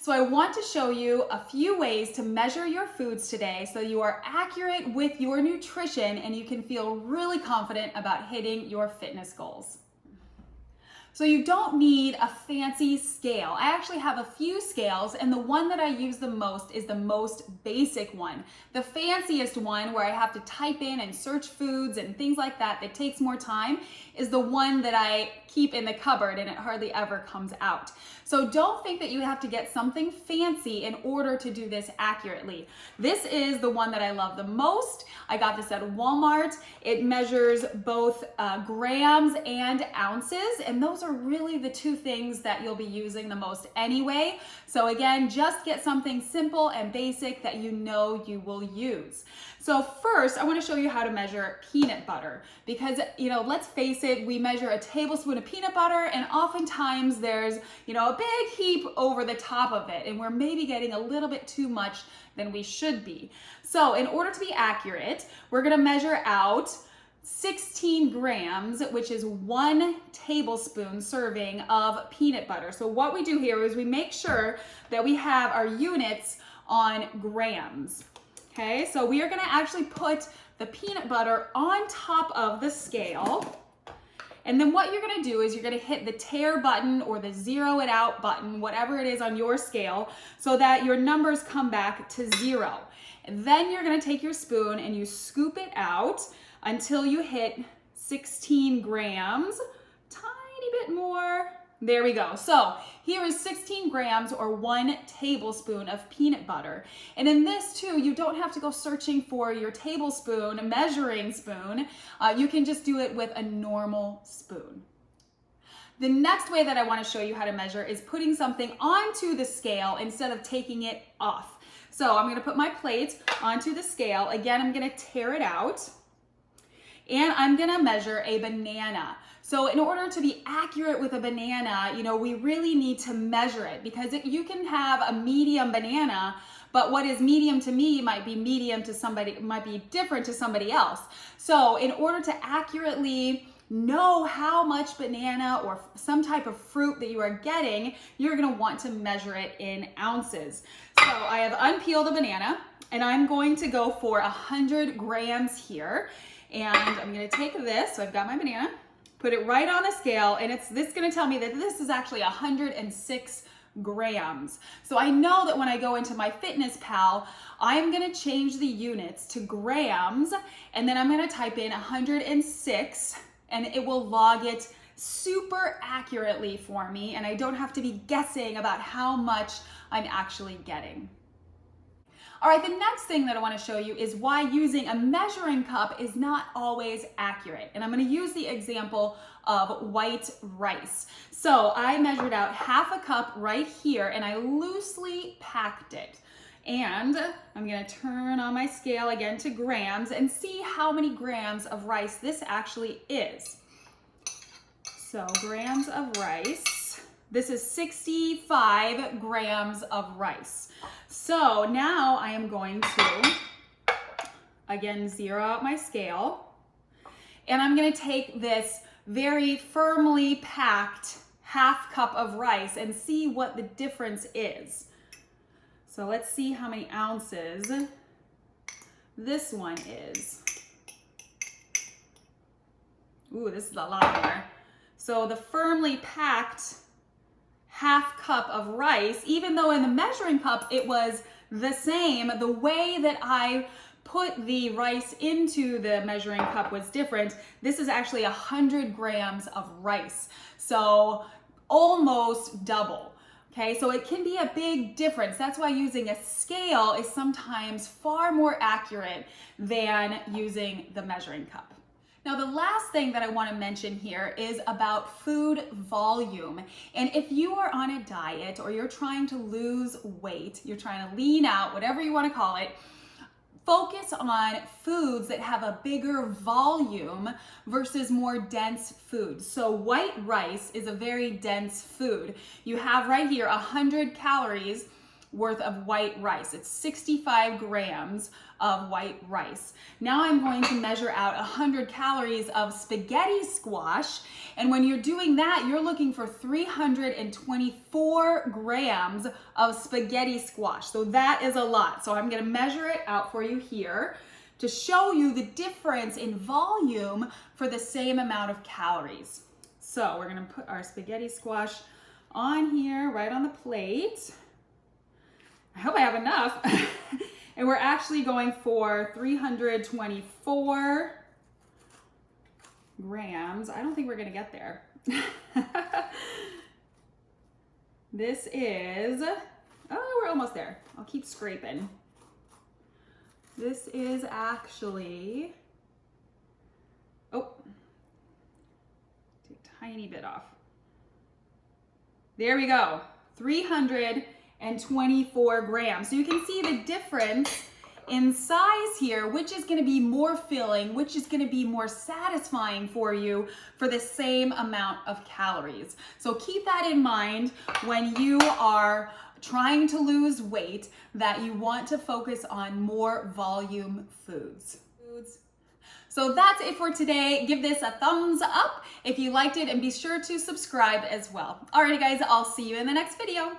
So I want to show you a few ways to measure your foods today so you are accurate with your nutrition and you can feel really confident about hitting your fitness goals. So you don't need a fancy scale. I actually have a few scales, and the one that I use the most is the most basic one. The fanciest one, where I have to type in and search foods and things like that takes more time, is the one that I keep in the cupboard and it hardly ever comes out. So don't think that you have to get something fancy in order to do this accurately. This is the one that I love the most. I got this at Walmart. It measures both grams and ounces, and those are really the two things that you'll be using the most anyway. So again, just get something simple and basic that you know you will use. So first, I want to show you how to measure peanut butter because, let's face it, we measure a tablespoon of peanut butter and oftentimes there's, a big heap over the top of it and we're maybe getting a little bit too much than we should be. So in order to be accurate, we're going to measure out 16 grams, which is 1 tablespoon serving of peanut butter. So what we do here is we make sure that we have our units on grams. Okay, so we are going to actually put the peanut butter on top of the scale. And then what you're going to do is you're going to hit the tare button or the zero it out button, whatever it is on your scale, so that your numbers come back to 0. And then you're going to take your spoon and you scoop it out until you hit 16 grams, tiny bit more. There we go. So here is 16 grams or 1 tablespoon of peanut butter. And in this too, you don't have to go searching for your tablespoon, a measuring spoon. You can just do it with a normal spoon. The next way that I want to show you how to measure is putting something onto the scale instead of taking it off. So I'm going to put my plate onto the scale. Again, I'm going to tear it out. And I'm gonna measure a banana. So in order to be accurate with a banana, we really need to measure it because you can have a medium banana, but what is medium to me might be medium to somebody, might be different to somebody else. So in order to accurately know how much banana or some type of fruit that you are getting, you're gonna want to measure it in ounces. So I have unpeeled a banana and I'm going to go for 100 grams here. And I'm going to take this, so I've got my banana, put it right on the scale, and this going to tell me that this is actually 106 grams. So I know that when I go into MyFitnessPal, I'm going to change the units to grams, and then I'm going to type in 106, and it will log it super accurately for me, and I don't have to be guessing about how much I'm actually getting. All right, the next thing that I want to show you is why using a measuring cup is not always accurate. And I'm going to use the example of white rice. So I measured out half a cup right here and I loosely packed it. And I'm going to turn on my scale again to grams and see how many grams of rice this actually is. So grams of rice. This is 65 grams of rice. So now I am going to, again, zero out my scale. And I'm going to take this very firmly packed half cup of rice and see what the difference is. So let's see how many ounces this one is. Ooh, this is a lot more. So the firmly packed half cup of rice, even though in the measuring cup it was the same, the way that I put the rice into the measuring cup was different. This is actually 100 grams of rice. So almost double. Okay, so it can be a big difference. That's why using a scale is sometimes far more accurate than using the measuring cup. Now, the last thing that I want to mention here is about food volume. And if you are on a diet or you're trying to lose weight, you're trying to lean out, whatever you want to call it, focus on foods that have a bigger volume versus more dense foods. So white rice is a very dense food. You have right here 100 calories worth of white rice. It's 65 grams of white rice. Now I'm going to measure out 100 calories of spaghetti squash. And when you're doing that, you're looking for 324 grams of spaghetti squash. So that is a lot. So I'm gonna measure it out for you here to show you the difference in volume for the same amount of calories. So we're gonna put our spaghetti squash on here, right on the plate. I hope I have enough. And we're actually going for 324 grams. I don't think we're gonna get there. This is, oh, we're almost there. I'll keep scraping. This is actually, oh, take a tiny bit off. There we go, 324 grams. So you can see the difference in size here, which is gonna be more filling, which is gonna be more satisfying for you for the same amount of calories. So keep that in mind when you are trying to lose weight, that you want to focus on more volume foods. So that's it for today. Give this a thumbs up if you liked it and be sure to subscribe as well. Alrighty guys, I'll see you in the next video.